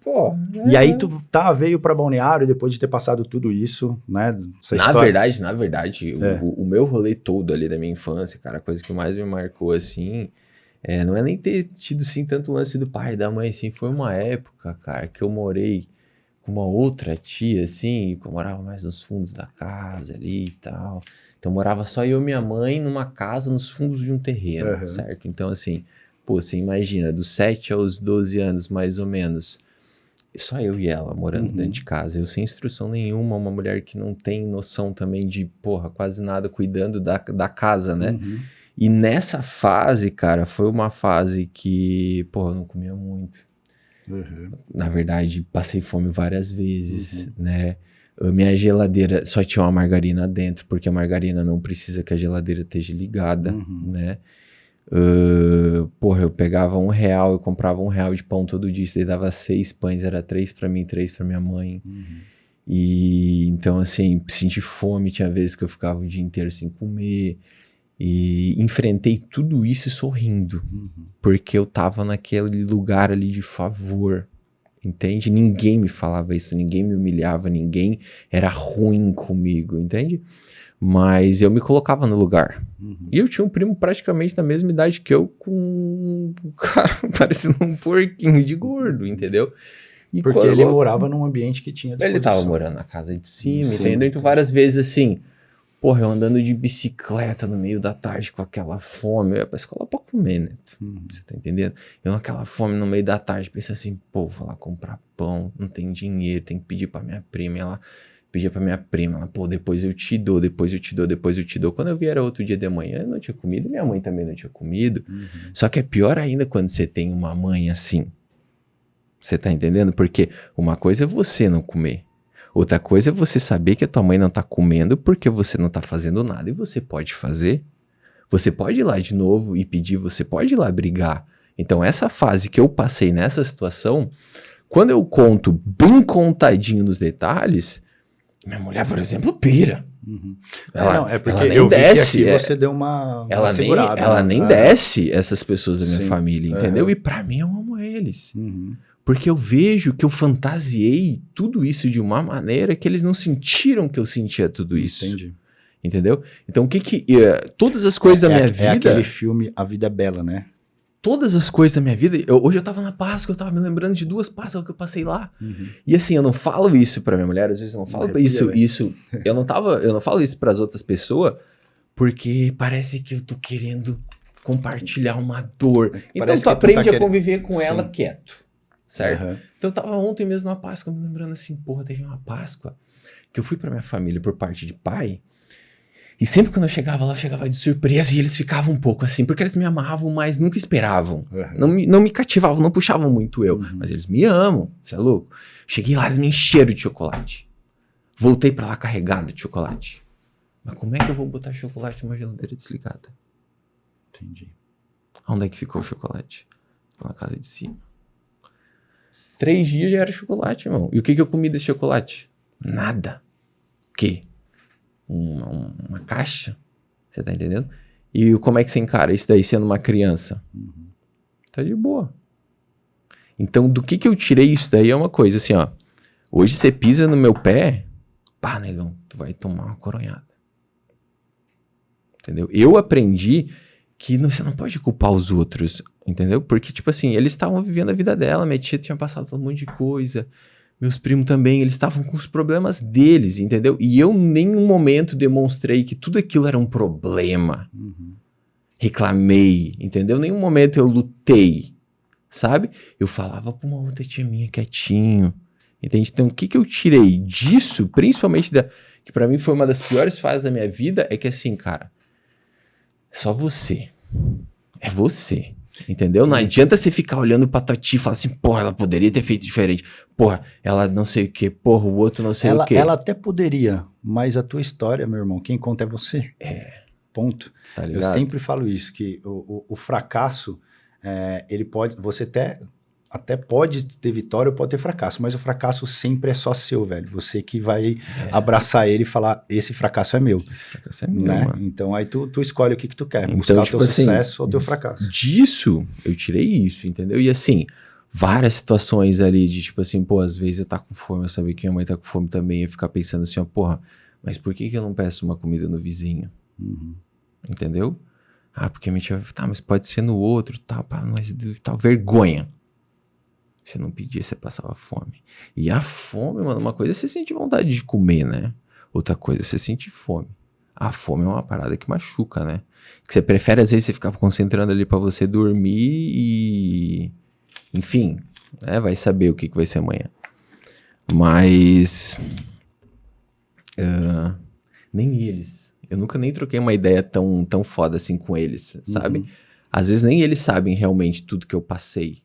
pô... E aí tu veio pra Balneário depois de ter passado tudo isso, né? Na verdade, o meu rolê todo ali da minha infância, cara, a coisa que mais me marcou, assim, não é nem ter tido, assim, tanto lance do pai e da mãe, assim, foi uma época, cara, que eu morei com uma outra tia, assim, que eu morava mais nos fundos da casa ali e tal. Então morava só eu e minha mãe numa casa nos fundos de um terreno, certo? Então, assim, pô, você imagina, dos 7 aos 12 anos, mais ou menos, só eu e ela morando dentro de casa, eu sem instrução nenhuma, uma mulher que não tem noção também de, porra, quase nada, cuidando da casa, né? E nessa fase, cara, foi uma fase que, porra, eu não comia muito. Na verdade, passei fome várias vezes, né? Minha geladeira só tinha uma margarina dentro, porque a margarina não precisa que a geladeira esteja ligada, né? Porra, eu pegava R$1, eu comprava R$1 de pão todo dia, isso daí dava 6 pães, era 3 pra mim, 3 pra minha mãe. E então, assim, senti fome, tinha vezes que eu ficava o dia inteiro sem comer. E enfrentei tudo isso sorrindo, porque eu tava naquele lugar ali de favor, entende? Ninguém me falava isso, ninguém me humilhava, ninguém era ruim comigo, entende? Mas eu me colocava no lugar. E eu tinha um primo praticamente da mesma idade que eu, com cara parecendo um porquinho de gordo, entendeu? E porque ele morava num ambiente que tinha disposição. Ele tava morando na casa de cima, entendeu? Então várias vezes assim, porra, eu andando de bicicleta no meio da tarde com aquela fome, eu ia pra escola pra comer, né? Você tá entendendo? Eu naquela fome no meio da tarde, pensei assim, pô, vou lá comprar pão, não tem dinheiro, tem que pedir pra minha prima. E ela pedia pra minha prima, ela, pô, depois eu te dou, depois eu te dou, depois eu te dou. Quando eu vi era outro dia de manhã, eu não tinha comido, minha mãe também não tinha comido. Só que é pior ainda quando você tem uma mãe assim. Você tá entendendo? Porque uma coisa é você não comer. Outra coisa é você saber que a tua mãe não tá comendo porque você não tá fazendo nada e você pode fazer. Você pode ir lá de novo e pedir, você pode ir lá brigar. Então essa fase que eu passei nessa situação, quando eu conto bem contadinho nos detalhes, minha mulher, por exemplo, pira. Ela, porque ela nem eu desce, vi que aqui você deu uma segurada. Ela nem desce essas pessoas da minha família, entendeu? E pra mim eu amo eles. Porque eu vejo que eu fantasiei tudo isso de uma maneira que eles não sentiram que eu sentia tudo isso. Entendi. Entendeu? Então todas as coisas da minha vida... É aquele filme A Vida é Bela, né? Todas as coisas da minha vida... Hoje eu tava na Páscoa, eu tava me lembrando de 2 Páscoas que eu passei lá. E assim, eu não falo isso pra minha mulher, às vezes eu não falo isso. Eu não falo isso pras outras pessoas, porque parece que eu tô querendo compartilhar uma dor. Então tu aprende a conviver com ela quieto. Certo? Então eu tava ontem mesmo na Páscoa, me lembrando assim, porra, teve uma Páscoa que eu fui pra minha família por parte de pai, e sempre quando eu chegava lá, eu chegava de surpresa e eles ficavam um pouco assim, porque eles me amavam, mas nunca esperavam. Não me cativavam, não puxavam muito eu, mas eles me amam, você é louco? Cheguei lá, eles me encheram de chocolate. Voltei pra lá carregado de chocolate. Mas como é que eu vou botar chocolate numa geladeira desligada? Entendi. Onde é que ficou o chocolate? Ficou na casa de cima. 3 dias já era chocolate, irmão. E o que eu comi desse chocolate? Nada. O quê? Uma caixa? Você tá entendendo? E como é que você encara isso daí sendo uma criança? Tá de boa. Então, do que eu tirei isso daí é uma coisa assim, ó. Hoje você pisa no meu pé, pá, negão, tu vai tomar uma coronhada. Entendeu? Eu aprendi que você não pode culpar os outros, entendeu? Porque, tipo assim, eles estavam vivendo a vida dela, minha tia tinha passado por um monte de coisa, meus primos também, eles estavam com os problemas deles, entendeu? E eu em nenhum momento demonstrei que tudo aquilo era um problema. Reclamei, entendeu? Em nenhum momento eu lutei, sabe? Eu falava pra uma outra tia minha quietinho, entende? Então, o que eu tirei disso, principalmente que pra mim foi uma das piores fases da minha vida, é que assim, cara, é só você. É você. Entendeu? Não adianta você ficar olhando pra tua tia e falar assim, porra, ela poderia ter feito diferente. Porra, ela não sei o que. Porra, o outro não sei o que. Ela até poderia, mas a tua história, meu irmão, quem conta é você. Ponto. Tá ligado? Eu sempre falo isso, que o fracasso, ele pode... Você até pode ter vitória ou pode ter fracasso, mas o fracasso sempre é só seu, velho. Você que vai abraçar ele e falar, esse fracasso é meu. Esse fracasso é meu, né? mano. Então aí tu escolhe o que tu quer, então, buscar tipo o teu assim, sucesso ou o teu fracasso. Disso, eu tirei isso, entendeu? E assim, várias situações ali de tipo assim, pô, às vezes eu tá com fome, eu sabia que minha mãe tá com fome também, eu ficar pensando assim, ó, porra, mas por que eu não peço uma comida no vizinho? Entendeu? Ah, porque a minha tia, tá, mas pode ser no outro, tá, mas tal, vergonha. Você não pedia, você passava fome. E a fome, mano, uma coisa é você sentir vontade de comer, né? Outra coisa é você sentir fome. A fome é uma parada que machuca, né? Que você prefere, às vezes, você ficar concentrando ali pra você dormir e... Enfim, né? Vai saber o que vai ser amanhã. Mas... nem eles. Eu nunca nem troquei uma ideia tão foda assim com eles, sabe? Às vezes nem eles sabem realmente tudo que eu passei.